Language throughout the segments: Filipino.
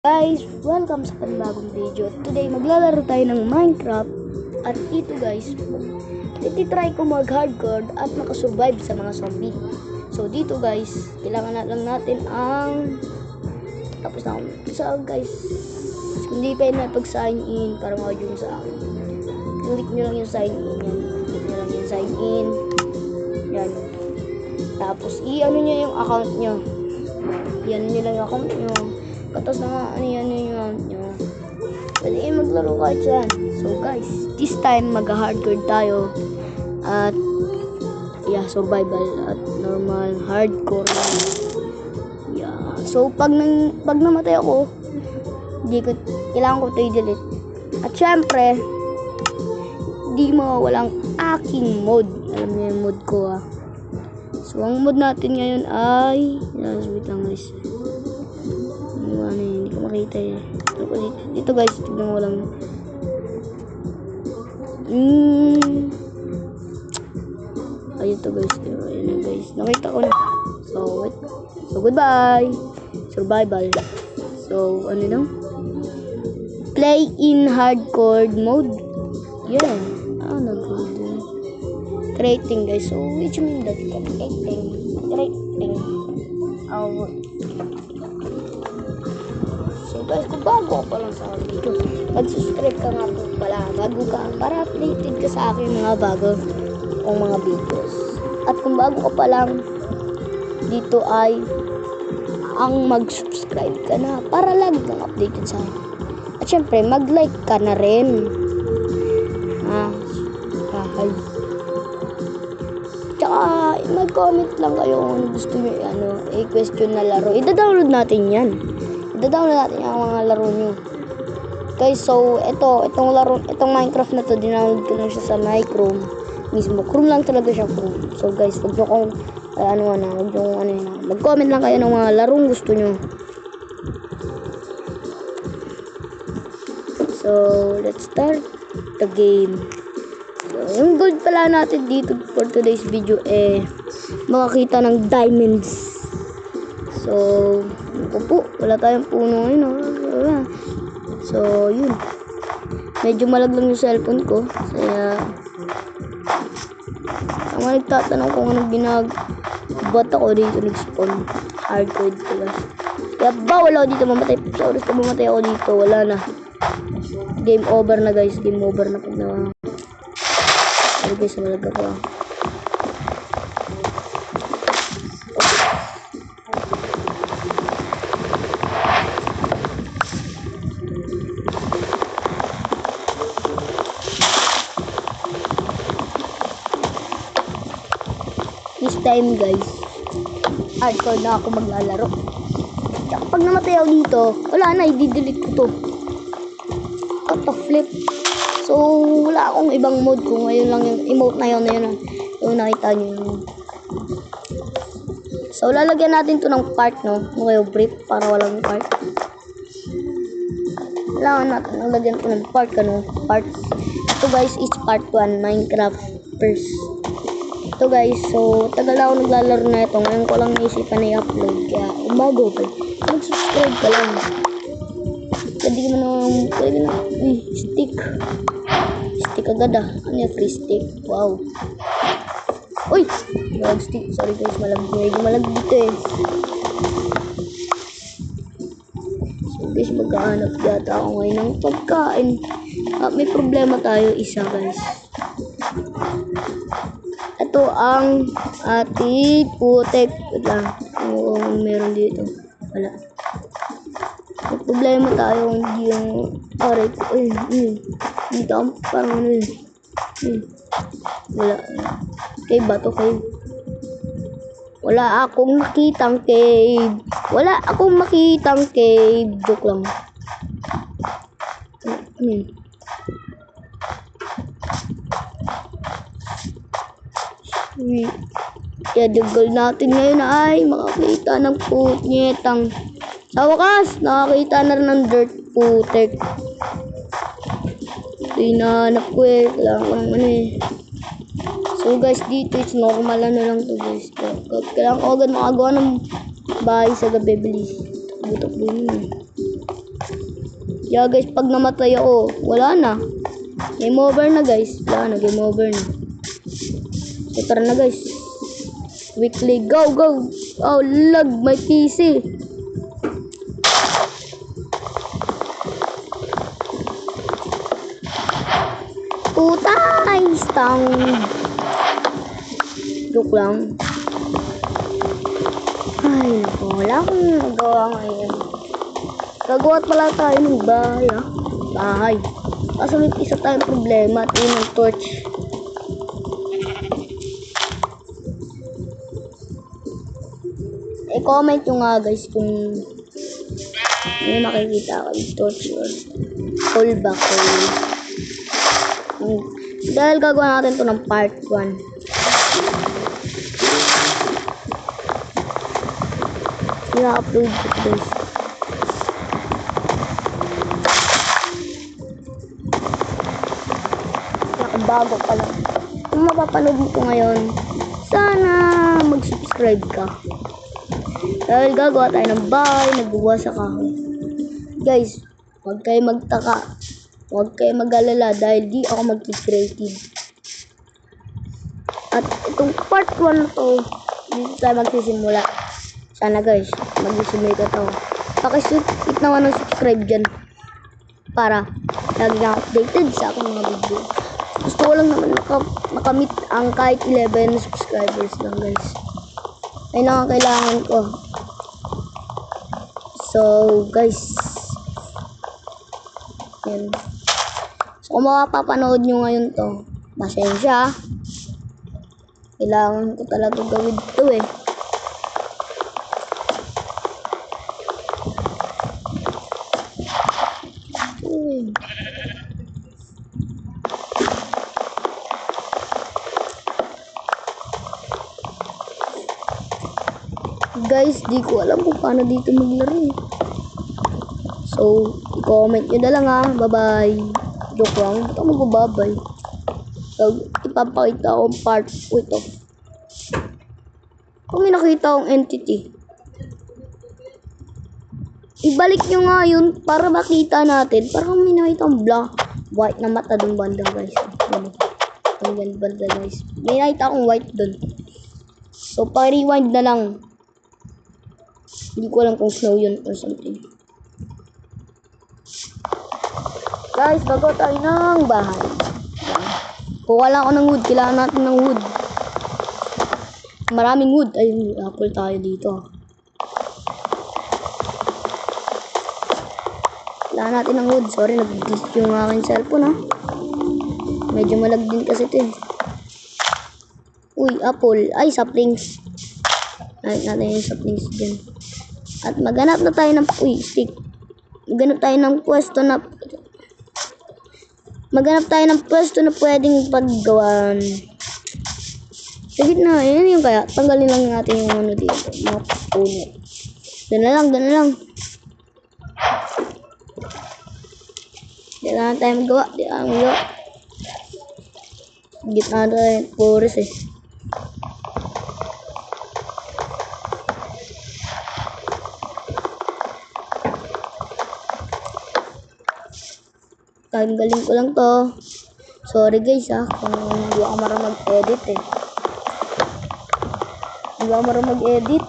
Guys, welcome sa panibagong video. Today, maglalaro tayo ng Minecraft. At ito guys, titry ko mag-hardcore at makasurvive sa mga zombie. So dito guys, kailangan na lang natin ang... Tapos na ako. So guys, kung di pa yun napag-sign in, para makajun sa akin. Click nyo lang yung sign in. Yan. Click nyo lang yung sign in. Yan. Tapos, i-ano nyo yung account nyo. Yan nyo lang yung account nyo. Tapos na ano yan yung account nyo. Pwede kayo maglaro kahit saan. So guys, this time mag-hardcore tayo. At yeah, survival at normal hardcore. Yeah. So pag namatay ako, kailangan ko ito i-delete. At syempre, di mawawalang aking mod. Alam niyo yung mod ko So ang mod natin ngayon ay wait lang guys. Hindi ko makita dito guys, tignan mo lang. Ayun to guys, ayun guys, nakita ko na. So wait, so goodbye survival. So ano na, play in hardcore mode. Yeah, good. Creating guys, so which mean that creating So guys, kung bago ka pa lang sa video, mag-subscribe ka nga po pala, bago ka, para updated ka sa akin mga bago o mga videos. At kung bago ka pa lang dito ay ang mag-subscribe ka na para lagi kang updated sa akin. At syempre, mag-like ka na rin. Tsaka mag-comment lang kayo kung ano gusto nyo i-question na laro. Ida-download natin yan. Ida-download natin yung mga laro nyo. Guys, so itong Minecraft na to, dinownload ko lang siya sa my Chrome mismo. Chrome lang talaga siya, Chrome. So guys, wag nyo kong mag-comment lang kayo ng mga larong gusto nyo. So let's start the game. Yung gold pala natin dito for today's video makakita ng diamonds. So wala tayong puno ngayon. So yun, medyo malaglang yung cellphone ko, kaya ang nagtatanong kung anong ba't ako dito nag-spawn hardcore dito guys. Kaya bawal ako dito mamatay. Sa oras na mamatay ako dito, wala na, game over na guys. Game over na pag guys, malaga ko this time guys, hardcore na ako maglalaro. Pag namatay ako dito, wala na, i-delete ko to. Out of flip. So wala akong ibang mode ko. Ngayon lang yung emote na yun yung nakita nyo. So lalagyan natin to ng part, okay, brief, para walang part. Kailangan natin lalagyan to ng part, part. Ito guys is part 1 Minecraft first. Ito guys, so tagal ako naglalaro na ito. Ngayon ko lang naisipan na i-upload. Kaya bago pa, mag-subscribe ka lang. Pwede na stick agad ano yung free stick. Wow. Uy, malag stick, sorry guys, malag dito So guys, maghahanap yata ako ngayon ng pagkain. May problema tayo isa guys. Ito ang ating putek. Wait lang, meron dito, wala. May problema tayo, hindi yung aray ko. Dito parang wala. Cave ba to? Cave? Wala akong makitang cave. Joke lang. Kaya the goal natin ngayon ay makakita ng putnyetang. Sa wakas, nakakita na rin ng dirt putek. Ito hinahanap ko kailangan ko So guys, dito it's normal lang to guys. Kailangan ko agad makagawa ng bahay sa gabi, bilis. Takbo-takbo yun. Yeah guys, pag namatay ako, wala na. Game over na guys. Wala na, game over na. So tara na guys. Quickly, go, go. Oh, lag, my PC. Putay, stang. Joke lang. Ay, naku, wala akong nagawa ngayon. Gagawa pala tayo ng bahay, ah. Bahay. Kaso may isa tayong problema at yun ang torch. I-comment nyo nga guys kung may makikita kayo torch or callback or dahil gagawa natin to ng part 1. I-upload ko guys. Bago pa lang. Kung mapapanood mo ko ngayon, sana mag-subscribe ka. Dahil gagawa tayo ng bahay, nagbubuha sa kahoy. Guys, huwag kayo magtaka. Huwag kayo mag-alala dahil di ako mag-creative. At itong part 1 na to, dito tayo magsisimula. Sana guys, mag-subscribe ka to. Pakisubscribe naman ng subscribe dyan. Para lagi kang updated sa aking mga video. Gusto ko lang naman makamit ang kahit 11 subscribers lang guys. Ayun lang ang kailangan ko. So guys, yan. So kung makapapanood nyo ngayon to, pasensya. Kailangan ko talaga gawin to eh. Guys, di ko alam kung paano dito maglaro. So, i-comment nyo na lang ha. Bye-bye. Joke lang. Ba't ako magbabay? So, ipapakita ko ang part ko ito. Kung may nakita akong entity, ibalik nyo nga yun para makita natin. Parang may nakita akong black, white na mata dun banda guys. Ang banda guys. May nakita akong white dun. So, pa-rewind na lang. Hindi ko alam kung snow yun or something. Guys, bago tayo ng bahay. Kuha lang ako ng wood. Kailangan natin ng wood. Maraming wood. Ay, apple tayo dito. Kailangan natin ng wood. Sorry, nag-disc yung aking cellphone ha. Medyo malag din kasi ito eh. Uy, apple. Ay, saplings. Nakit natin yung saplings din. At maghanap na tayo ng stick. Maghanap tayo ng pwesto na pwedeng paggawan. Sa gitna, yun yung kaya. Tanggalin lang natin yung ano dito. Mga puno. Doon na lang. Di lang tayo magawa. Gitna tayo. Forest eh. Galing ko lang to. Sorry guys ha, kung hindi ako marunong mag-edit eh. Hindi ako marunong mag-edit.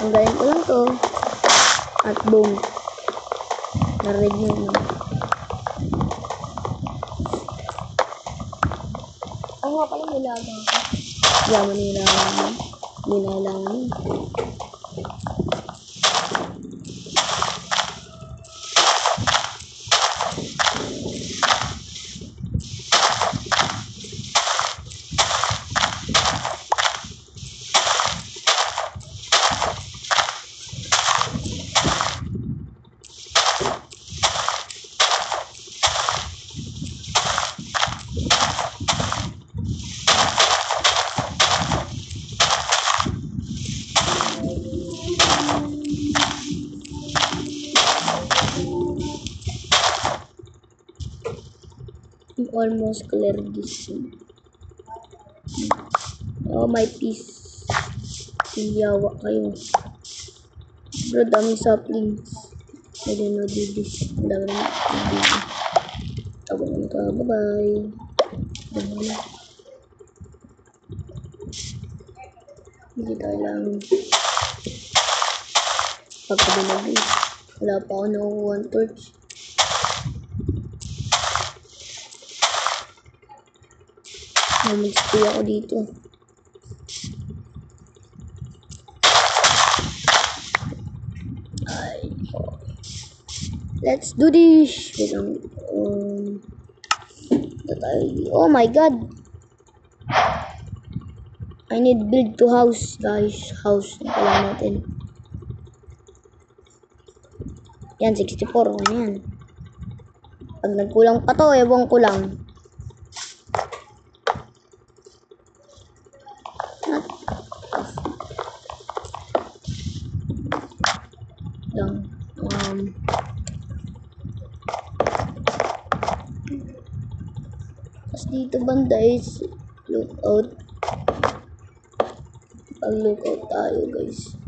Tanggalin ko lang to. At boom. Narinig nyo yun. Ako nga pala nilagang ako. Yaman nilagang. Nilalangan yun. Almost clear this. Oh, my piece. Yawa kayo. Bro, daming saplings. I don't know, do this. Ang dami naman. Tawagan ka. Bye-bye. Bye-bye. Hindi tayo lang. Pagkabinagay. Wala pa ako nakukuha ang torch. Mag-stay ako dito. Let's do this. Wait lang. Oh my god. I need build to house, guys. House na pala natin. Yan, 64. Ano yan? Pag nagkulang pa to, ewan ko lang. Lang. Tapos dito banda is lookout. Pag lookout tayo, guys.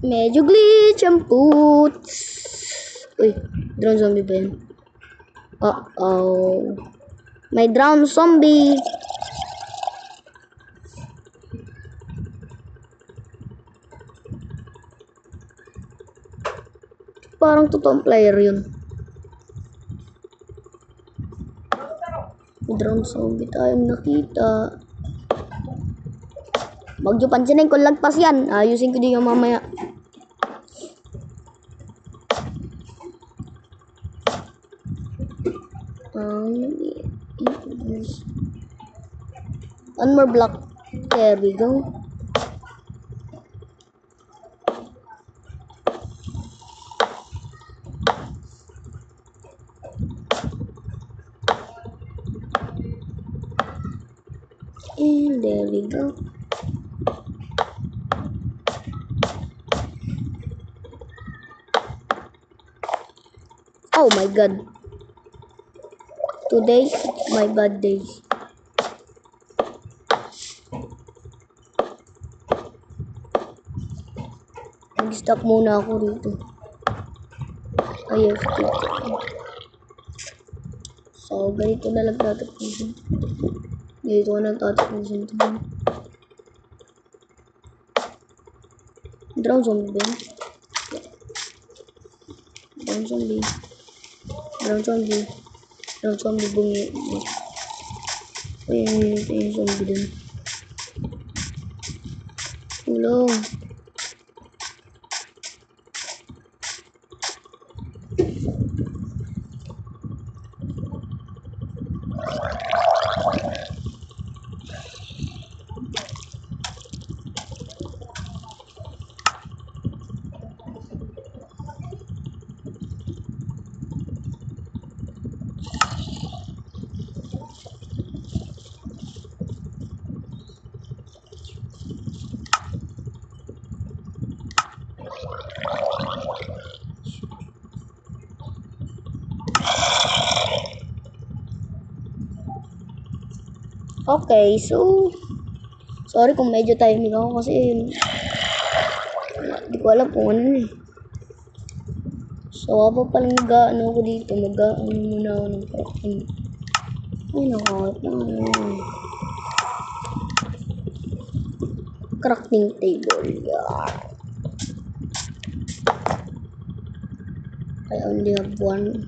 Medyo glitch ang poots. Uy, drone zombie ba yan? Uh-oh. May drown zombie. Parang totoong player yun. May drown zombie tayong nakita. Huwag nyo pansinin kung lagpas yan. Ayusin ko din yung mamaya. One more block. There we go. And there we go. Oh my god. Today, my bad day. Mag-stop muna ako rito. Ayos. So, ganito na lang tatapusin. Ganito ko na tatapusin ito. Drown zombie ba yun? Drown zombie. Drown zombie. Drown zombie bungi. Ayun yung zombie dun. Tulong. Okay, so sorry kung medyo timing ako kasi hindi ko alam kung ano eh. So ako palang mag-ano ko dito, mag-ano muna ako ng crafting. Ay nakakot na ano. Crafting table. Yeah. I only have one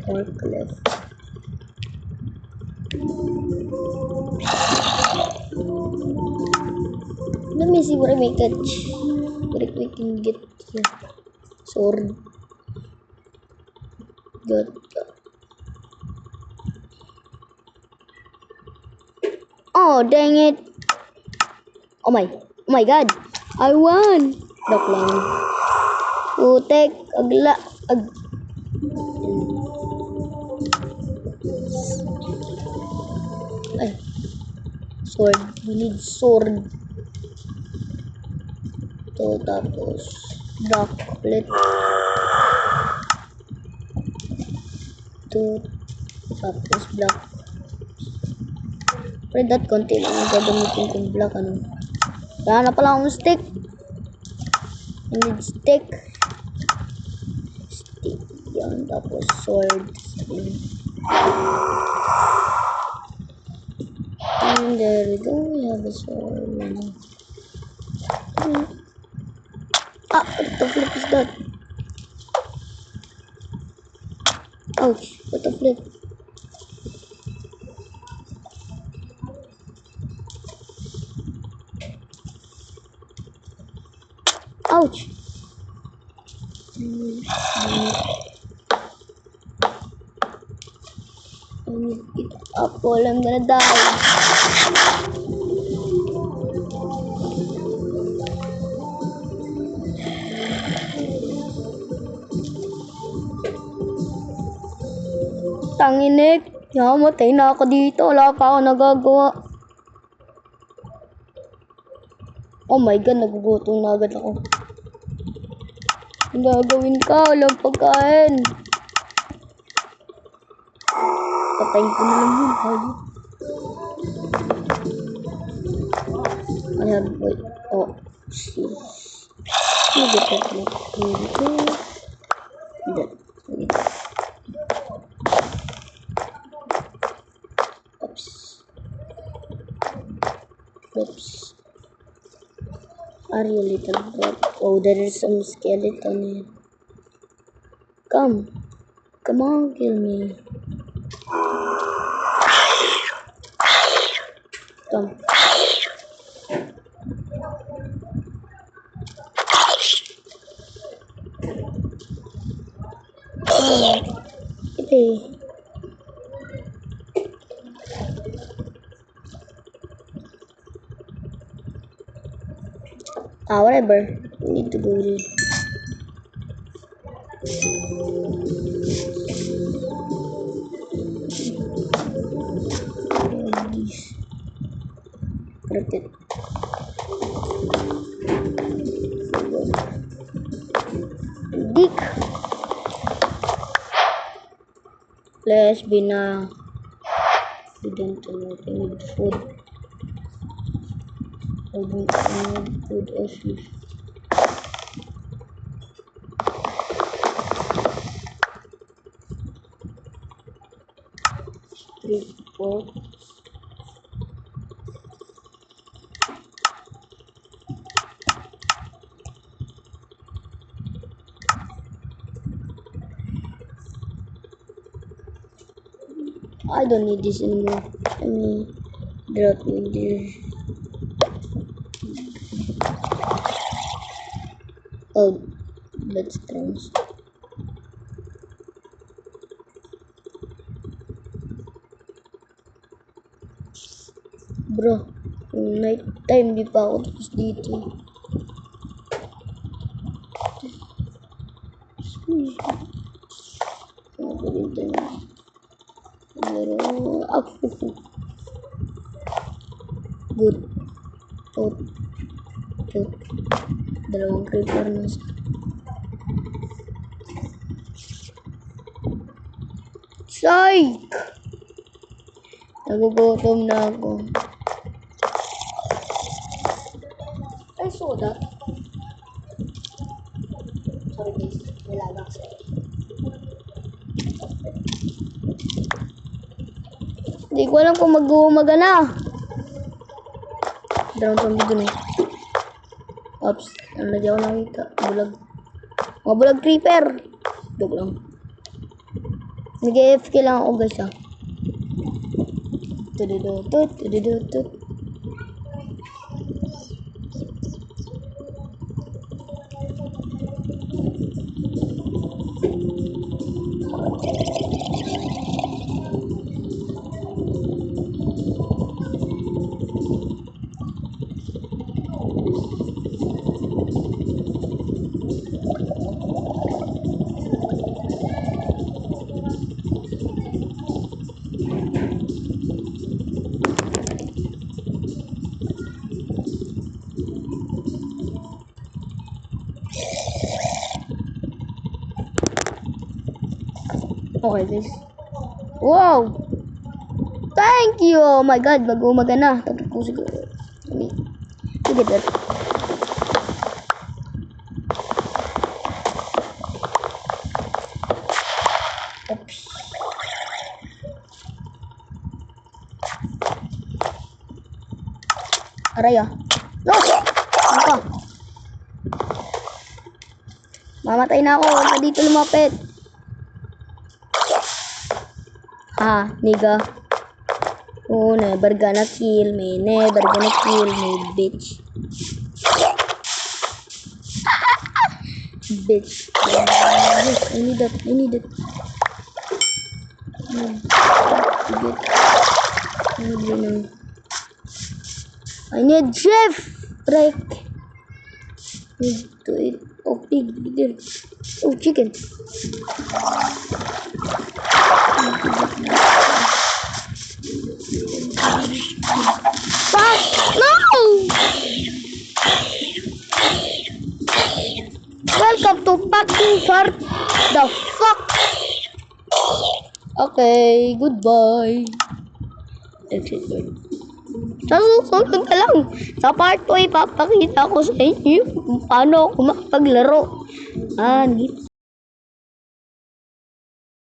work left. Let me see what I may catch. What we can get here. Sword. Good. Oh, dang it. Oh my. Oh my god! I won! Dok lang. Putek, ay, sword. We need sword. Ito, tapos, block ulit. Ito, tapos block. Pero that konti lang ang gagamitin kong block, ano. Wala na pala akong stick. I need stick. Stick. Yan, tapos sword. And there we go. We have a sword. Ah, what the flip is that? Ouch, what the flip? Ouch! I need it up or I'm gonna die. Tanginik! Namatay na ako dito. Wala pa ako nagagawa. Oh my god, nagugutom na agad ako. Ang gagawin ka? Walang pagkain. Patayin ko na lang yun. I have, wait. Oh, see. You get that look. Here we go. That. Oops. Oops. Are you little brat? Oh, there is some skeleton here. Come. Come on, kill me. Come. Oh, ito. Ah, whatever. We need to go there. Correct it. Dick. Flash bina. We don't know. I need food. I need food or fish. Three, four. I don't need this anymore. Let me drop in there. Oh, that's strange. Bro, night time di pa ako tapos dito. Good. Out. Out. Dalawang creeper na siya. Psych! Nagugutom na ako. I saw that. Sorry guys, nilaga kasi. Hindi ko alam kung mag-uumaga na. Dalawang zombie dun eh. Oops, ano di ako nakita. Bulag. Mga bulag creeper. Dog lang. Nag-AFK lang ako guys ah. Tududutut, tududutut. Okay, guys. Wow! Thank you! Oh my God, mag-umaga na. Tapos ko siguro. Sige, that. Oops. Aray ah. No! Ano ka? Mamatay na ako. Huwag ka dito lumapit. Ha, nigga. Oh, never gonna kill me. Never gonna kill me, bitch. Bitch. Yes, I need that. I need it. I need chef. Break. Need to eat. Oh, pig. There. Oh, chicken. Fuck! No! Welcome to fucking fart. The fuck? Okay, goodbye. Exit door. Sa susunod na lang. Sa part 2, ipapakita ko sa inyo kung paano ako makapaglaro.